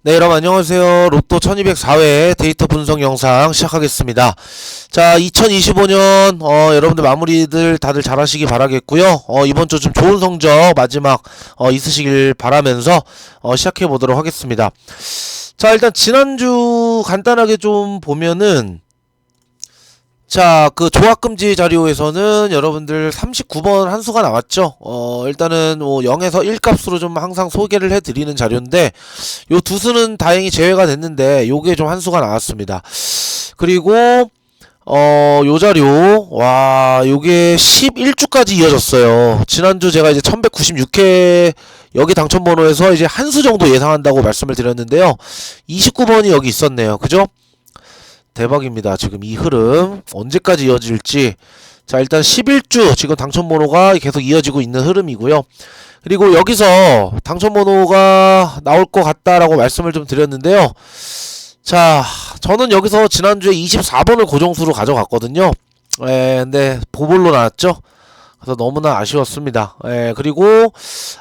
네, 여러분 안녕하세요. 로또 1204회 데이터 분석 영상 시작하겠습니다. 자, 2025년 여러분들 마무리들 다들 잘 하시기 바라겠고요. 이번 주 좀 좋은 성적 마지막 있으시길 바라면서 시작해 보도록 하겠습니다. 자, 일단 지난주 간단하게 좀 보면은, 자, 그 조합금지 자료에서는 여러분들 39번 한 수가 나왔죠. 일단은 뭐 0에서 1 값으로 좀 항상 소개를 해드리는 자료인데, 요 두 수는 다행히 제외가 됐는데, 요게 좀 한 수가 나왔습니다. 그리고, 요 자료, 와, 요게 11주까지 이어졌어요. 지난주 제가 이제 1196회 여기 당첨번호에서 이제 한 수 정도 예상한다고 말씀을 드렸는데요. 29번이 여기 있었네요. 그죠? 대박입니다. 지금 이 흐름 언제까지 이어질지. 자, 일단 11주 지금 당첨번호가 계속 이어지고 있는 흐름이고요. 그리고 여기서 당첨번호가 나올 것 같다라고 말씀을 좀 드렸는데요. 자, 저는 여기서 지난주에 24번을 고정수로 가져갔거든요. 근데 보볼로 나왔죠. 그래서 너무나 아쉬웠습니다. 그리고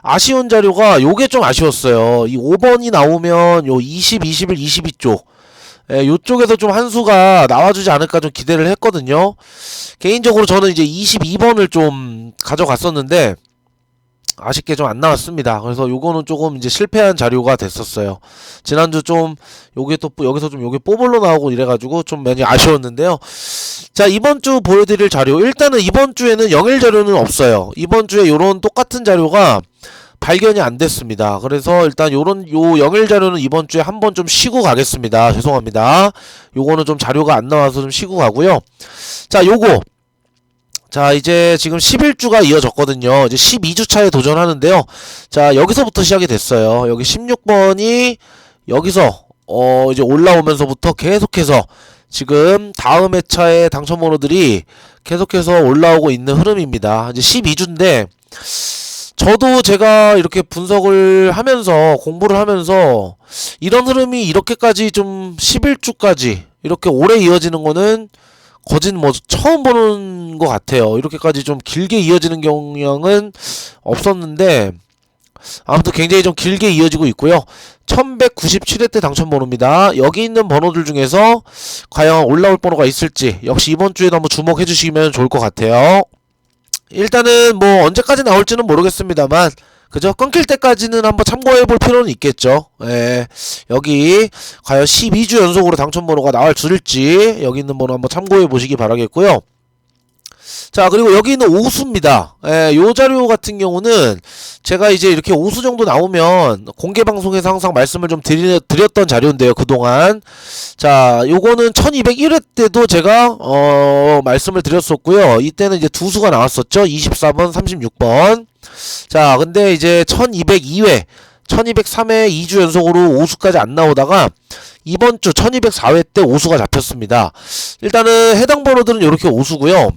아쉬운 자료가 요게 좀 아쉬웠어요. 이 5번이 나오면 요 20, 21, 22쪽 요쪽에서 좀 한 수가 나와주지 않을까 좀 기대를 했거든요. 개인적으로 저는 이제 22번을 좀 가져갔었는데 아쉽게 좀 안 나왔습니다. 그래서 요거는 조금 이제 실패한 자료가 됐었어요. 지난주 좀 요게 또 여기서 좀 요게 뽀볼로 나오고 이래가지고 좀 많이 아쉬웠는데요. 자, 이번 주 보여드릴 자료, 일단은 이번 주에는 영일 자료는 없어요. 이번 주에 요런 똑같은 자료가 발견이 안 됐습니다. 그래서 일단 요 영일 자료는 이번 주에 한번 좀 쉬고 가겠습니다. 죄송합니다. 요거는 좀 자료가 안 나와서 좀 쉬고 가고요. 자, 요거. 자, 이제 지금 11주가 이어졌거든요. 이제 12주 차에 도전하는데요. 자, 여기서부터 시작이 됐어요. 여기 16번이 여기서 이제 올라오면서부터 계속해서 지금 다음 회차의 당첨번호들이 계속해서 올라오고 있는 흐름입니다. 이제 12주인데 저도 제가 이렇게 분석을 하면서 공부를 하면서 이런 흐름이 이렇게까지 좀 11주까지 이렇게 오래 이어지는 거는 거진 뭐 처음 보는 것 같아요. 이렇게까지 좀 길게 이어지는 경향은 없었는데 아무튼 굉장히 좀 길게 이어지고 있고요. 1197회 때 당첨번호입니다. 여기 있는 번호들 중에서 과연 올라올 번호가 있을지 역시 이번 주에도 한번 주목해 주시면 좋을 것 같아요. 일단은 뭐 언제까지 나올지는 모르겠습니다만 그죠? 끊길 때까지는 한번 참고해 볼 필요는 있겠죠. 여기 과연 12주 연속으로 당첨번호가 나올 줄지 여기 있는 번호 한번 참고해 보시기 바라겠고요. 자, 그리고 여기 있는 오수입니다. 요 자료 같은 경우는 제가 이제 이렇게 오수 정도 나오면 공개 방송에서 항상 말씀을 좀 드렸던 자료인데요, 그동안. 자, 요거는 1201회 때도 제가 말씀을 드렸었고요. 이때는 이제 두 수가 나왔었죠. 24번, 36번. 자, 근데 이제 1202회 1203회 2주 연속으로 오수까지 안 나오다가 이번 주 1204회 때 오수가 잡혔습니다. 일단은 해당 번호들은 이렇게 오수고요.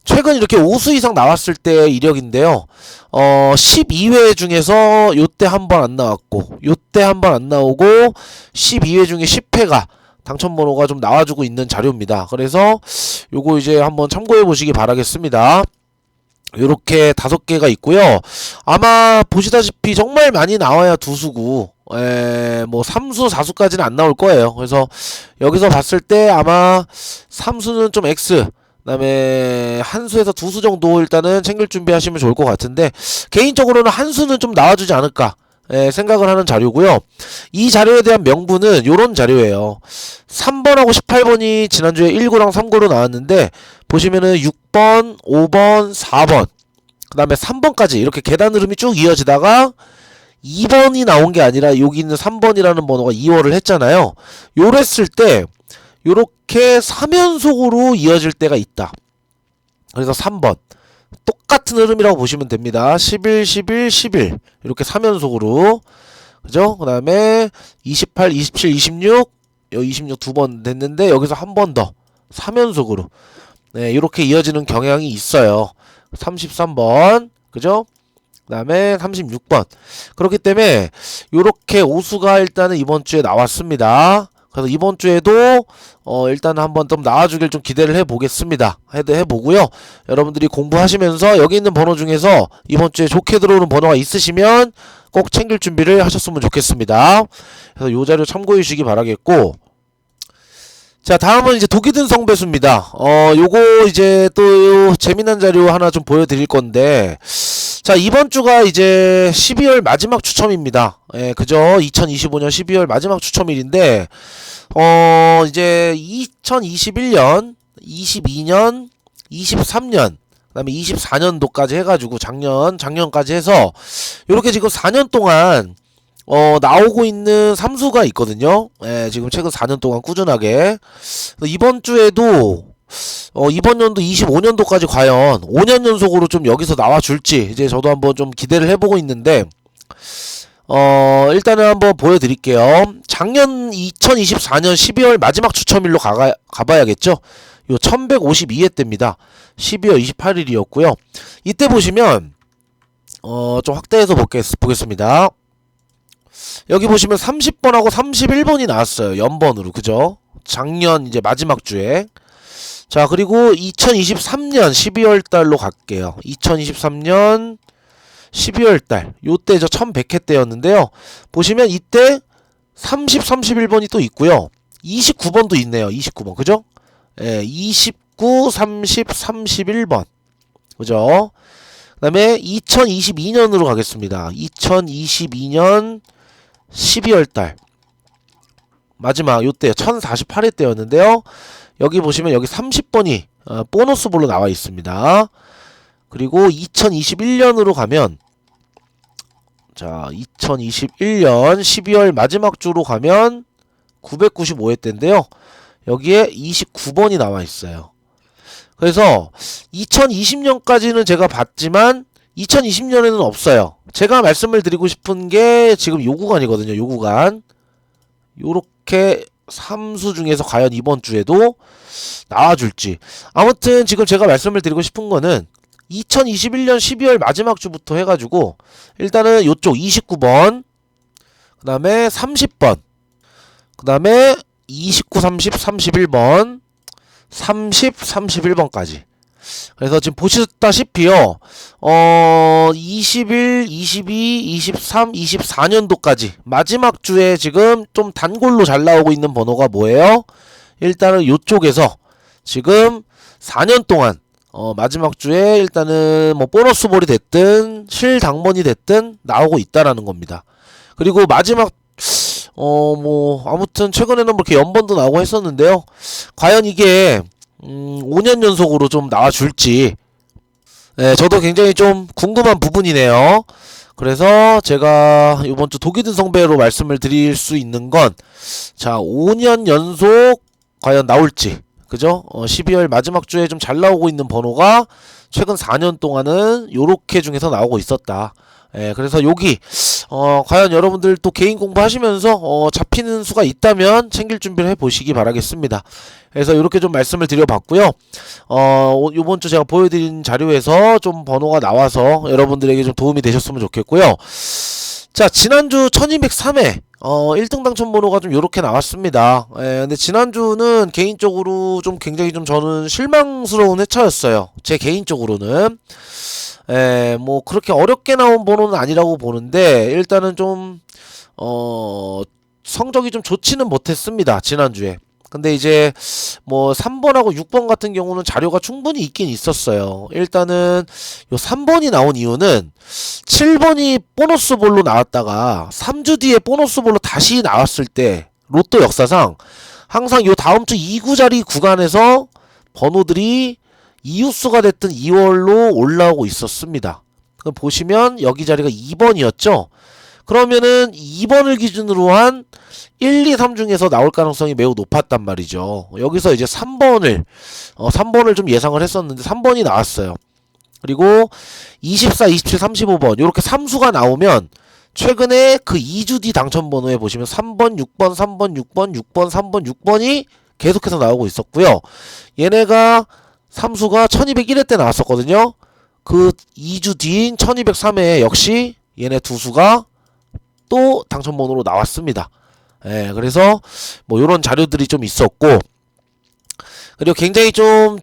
최근 이렇게 5수 이상 나왔을 때 이력인데요. 12회 중에서 요때 한 번 안 나왔고 요때 한 번 안 나오고 12회 중에 10회가 당첨번호가 좀 나와주고 있는 자료입니다. 그래서 요거 이제 한번 참고해 보시기 바라겠습니다. 요렇게 5개가 있고요. 아마 보시다시피 정말 많이 나와야 두 수고 뭐 3수 4수까지는 안 나올 거예요. 그래서 여기서 봤을 때 아마 3수는 좀 X, 그 다음에 한 수에서 두 수 정도 일단은 챙길 준비하시면 좋을 것 같은데 개인적으로는 한 수는 좀 나와주지 않을까 생각을 하는 자료고요. 이 자료에 대한 명분은 요런 자료예요. 3번하고 18번이 지난주에 1구랑 3구로 나왔는데 보시면은 6번, 5번, 4번 그 다음에 3번까지 이렇게 계단 흐름이 쭉 이어지다가 2번이 나온 게 아니라 여기 있는 3번이라는 번호가 2월을 했잖아요. 요랬을 때 요렇게 3연속으로 이어질 때가 있다. 그래서 3번 똑같은 흐름이라고 보시면 됩니다. 11, 11, 11 이렇게 3연속으로 그죠? 그 다음에 28, 27, 26 여기 26 두 번 됐는데 여기서 한 번 더 3연속으로 이렇게 이어지는 경향이 있어요. 33번 그죠? 그 다음에 36번 그렇기 때문에 요렇게 오수가 일단은 이번 주에 나왔습니다. 그래서 이번 주에도 일단 한번 좀 나와주길 좀 기대를 해보겠습니다. 해보고요. 여러분들이 공부하시면서 여기 있는 번호 중에서 이번 주에 좋게 들어오는 번호가 있으시면 꼭 챙길 준비를 하셨으면 좋겠습니다. 그래서 요 자료 참고해 주시기 바라겠고, 자, 다음은 이제 독이 든 성배수입니다. 요거 이제 또 재미난 자료 하나 좀 보여드릴 건데, 자, 이번 주가 이제 12월 마지막 추첨입니다. 예, 그죠? 2025년 12월 마지막 추첨일인데, 이제 2021년, 22년, 23년, 그 다음에 24년도까지 해가지고 작년까지 해서, 요렇게 지금 4년 동안 나오고 있는 삼수가 있거든요. 예, 지금 최근 4년 동안 꾸준하게. 이번 주에도, 이번 연도 25년도까지 과연 5년 연속으로 좀 여기서 나와줄지, 이제 저도 한번 좀 기대를 해보고 있는데, 일단은 한번 보여드릴게요. 작년 2024년 12월 마지막 추첨일로 가봐야겠죠? 요 1152회 때입니다. 12월 28일이었고요. 이때 보시면, 좀 확대해서 보겠습니다. 여기 보시면 30번하고 31번이 나왔어요. 연번으로. 그죠? 작년 이제 마지막 주에. 자, 그리고 2023년 12월 달로 갈게요. 2023년 12월 달. 요때 저 1100회 때였는데요. 보시면 이때 30, 31번이 또 있고요. 29번도 있네요. 29번. 그죠? 예, 29, 30, 31번. 그죠? 그 다음에 2022년으로 가겠습니다. 2022년 12월 달 마지막 요때 1048회 때였는데요. 여기 보시면 여기 30번이 보너스 볼로 나와 있습니다. 그리고 2021년으로 가면, 자, 2021년 12월 마지막 주로 가면 995회 때인데요. 여기에 29번이 나와 있어요. 그래서 2020년까지는 제가 봤지만 2020년에는 없어요. 제가 말씀을 드리고 싶은 게 지금 요 구간이거든요. 요 구간. 요렇게 삼수 중에서 과연 이번 주에도 나와줄지. 아무튼 지금 제가 말씀을 드리고 싶은 거는 2021년 12월 마지막 주부터 해가지고 일단은 요쪽 29번, 그 다음에 30번, 그 다음에 29, 30, 31번, 30, 31번까지. 그래서 지금 보시다시피요, 21, 22, 23, 24년도까지 마지막 주에 지금 좀 단골로 잘 나오고 있는 번호가 뭐예요? 일단은 요쪽에서 지금 4년 동안 마지막 주에 일단은 뭐 보너스 볼이 됐든 실당번이 됐든 나오고 있다라는 겁니다. 그리고 마지막 뭐 아무튼 최근에는 뭐 이렇게 연번도 나오고 했었는데요. 과연 이게 5년 연속으로 좀 나와줄지, 네, 저도 굉장히 좀 궁금한 부분이네요. 그래서 제가 이번 주 독이 든 성배로 말씀을 드릴 수 있는 건, 자, 5년 연속 과연 나올지, 그죠? 12월 마지막 주에 좀 잘 나오고 있는 번호가 최근 4년 동안은 요렇게 중에서 나오고 있었다. 예, 그래서 여기 과연 여러분들 또 개인 공부하시면서 잡히는 수가 있다면 챙길 준비를 해보시기 바라겠습니다. 그래서 이렇게 좀 말씀을 드려봤고요. 요번 주 제가 보여드린 자료에서 좀 번호가 나와서 여러분들에게 좀 도움이 되셨으면 좋겠고요. 자, 지난주 1203회 1등 당첨 번호가 좀 요렇게 나왔습니다. 근데 지난주는 개인적으로 좀 굉장히 좀 저는 실망스러운 회차였어요. 제 개인적으로는. 뭐 그렇게 어렵게 나온 번호는 아니라고 보는데 일단은 좀 성적이 좀 좋지는 못했습니다. 지난주에. 근데 이제 뭐 3번하고 6번 같은 경우는 자료가 충분히 있긴 있었어요. 일단은 요 3번이 나온 이유는 7번이 보너스 볼로 나왔다가 3주 뒤에 보너스 볼로 다시 나왔을 때 로또 역사상 항상 요 다음 주 2구자리 구간에서 번호들이 이웃수가 됐든 2월로 올라오고 있었습니다. 그럼 보시면 여기 자리가 2번이었죠. 그러면은 2번을 기준으로 한 1, 2, 3 중에서 나올 가능성이 매우 높았단 말이죠. 여기서 이제 3번을 좀 예상을 했었는데 3번이 나왔어요. 그리고 24, 27, 35번 요렇게 3수가 나오면 최근에 그 2주 뒤 당첨 번호에 보시면 3번, 6번, 3번, 6번, 6번, 3번, 6번이 계속해서 나오고 있었고요. 얘네가 3수가 1201회 때 나왔었거든요. 그 2주 뒤인 1203회에 역시 얘네 두 수가 또 당첨번호로 나왔습니다. 그래서 뭐 요런 자료들이 좀 있었고, 그리고 굉장히 좀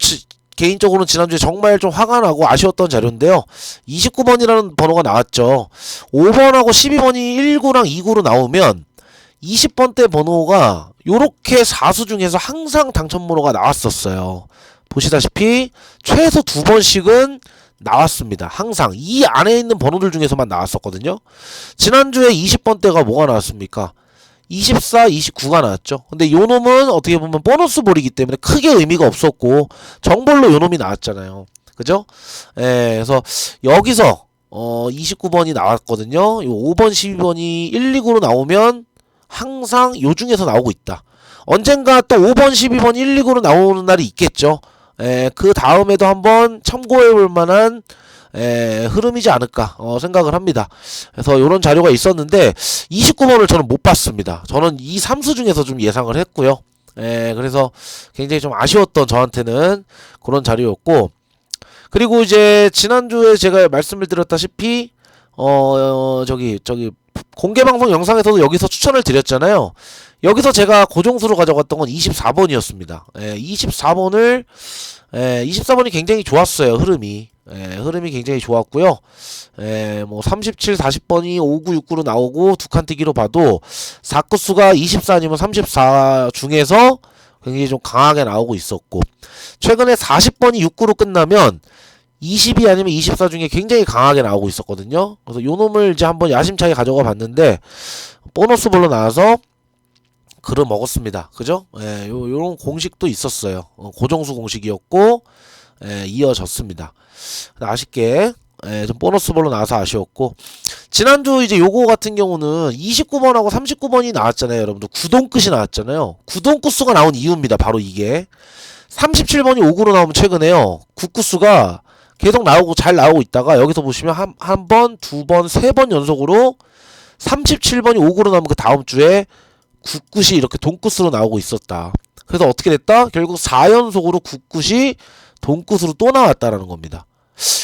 개인적으로는 지난주에 정말 좀 화가 나고 아쉬웠던 자료인데요. 29번이라는 번호가 나왔죠. 5번하고 12번이 1구랑 2구로 나오면 20번대 번호가 요렇게 4수 중에서 항상 당첨 번호가 나왔었어요. 보시다시피 최소 2번씩은 나왔습니다. 항상 이 안에 있는 번호들 중에서만 나왔었거든요. 지난주에 20번대가 뭐가 나왔습니까? 24, 29가 나왔죠. 근데 요 놈은 어떻게 보면 보너스 볼이기 때문에 크게 의미가 없었고 정볼로 요 놈이 나왔잖아요. 그죠? 예, 그래서 여기서 29번이 나왔거든요. 요 5번, 12번이 1, 2구로 나오면 항상 요 중에서 나오고 있다. 언젠가 또 5번, 12번, 1, 2구로 나오는 날이 있겠죠. 그 다음에도 한번 참고해 볼 만한 흐름이지 않을까 생각을 합니다. 그래서 이런 자료가 있었는데 29번을 저는 못 봤습니다. 저는 이 3수 중에서 좀 예상을 했고요. 그래서 굉장히 좀 아쉬웠던 저한테는 그런 자료였고, 그리고 이제 지난주에 제가 말씀을 드렸다시피 저기 공개방송 영상에서도 여기서 추천을 드렸잖아요. 여기서 제가 고정수로 가져갔던 건 24번이었습니다. 24번이 굉장히 좋았어요. 흐름이 굉장히 좋았고요. 뭐 37, 40번이 59, 69로 나오고 두 칸뜨기로 봐도 4구수가 24 아니면 34 중에서 굉장히 좀 강하게 나오고 있었고, 최근에 40번이 6구로 끝나면 22 아니면 24 중에 굉장히 강하게 나오고 있었거든요. 그래서 요 놈을 이제 한번 야심차게 가져가 봤는데 보너스 볼로 나와서 글을 먹었습니다. 그죠? 요런 공식도 있었어요. 고정수 공식이었고 이어졌습니다. 아쉽게 좀 보너스 볼로 나와서 아쉬웠고, 지난주 이제 요거 같은 경우는 29번하고 39번이 나왔잖아요. 여러분들 구동끝이 나왔잖아요. 구동끝수가 나온 이유입니다. 바로 이게 37번이 5구로 나오면 최근에요, 9구수가 계속 나오고 잘 나오고 있다가 여기서 보시면 한 번, 두 번, 세 번 연속으로 37번이 5구로 나오면 그 다음 주에 9굿이 이렇게 동굿으로 나오고 있었다. 그래서 어떻게 됐다? 결국 4연속으로 9굿이 동굿으로 또 나왔다라는 겁니다.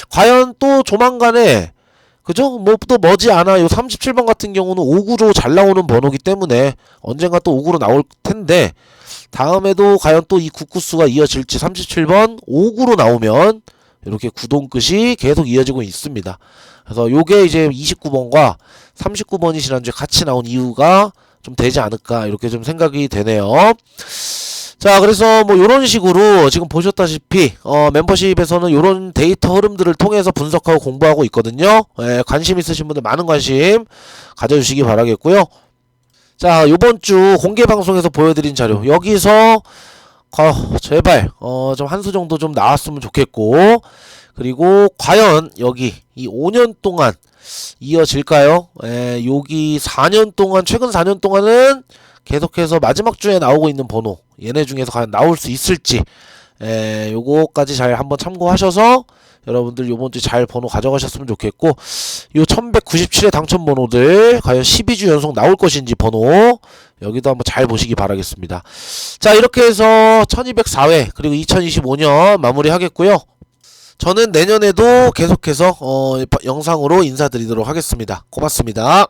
과연 또 조만간에, 그죠? 뭐 또 머지않아 요 37번 같은 경우는 5구로 잘 나오는 번호기 때문에 언젠가 또 5구로 나올 텐데, 다음에도 과연 또 이 9굿수가 이어질지, 37번 5구로 나오면 이렇게 구동끝이 계속 이어지고 있습니다. 그래서 요게 이제 29번과 39번이 지난주에 같이 나온 이유가 좀 되지 않을까, 이렇게 좀 생각이 되네요. 자, 그래서 뭐 요런 식으로 지금 보셨다시피 멤버십에서는 요런 데이터 흐름들을 통해서 분석하고 공부하고 있거든요. 관심 있으신 분들 많은 관심 가져주시기 바라겠고요. 자, 요번주 공개방송에서 보여드린 자료, 여기서 제발 좀 한 수 정도 좀 나왔으면 좋겠고, 그리고 과연 여기 이 5년 동안 이어질까요? 여기 4년 동안, 최근 4년 동안은 계속해서 마지막 주에 나오고 있는 번호, 얘네 중에서 과연 나올 수 있을지, 요거까지 잘 한번 참고하셔서 여러분들 요번 주 잘 번호 가져가셨으면 좋겠고, 요 1197의 당첨 번호들 과연 12주 연속 나올 것인지 번호 여기도 한번 잘 보시기 바라겠습니다. 자, 이렇게 해서 1204회 그리고 2025년 마무리 하겠고요. 저는 내년에도 계속해서 영상으로 인사드리도록 하겠습니다. 고맙습니다.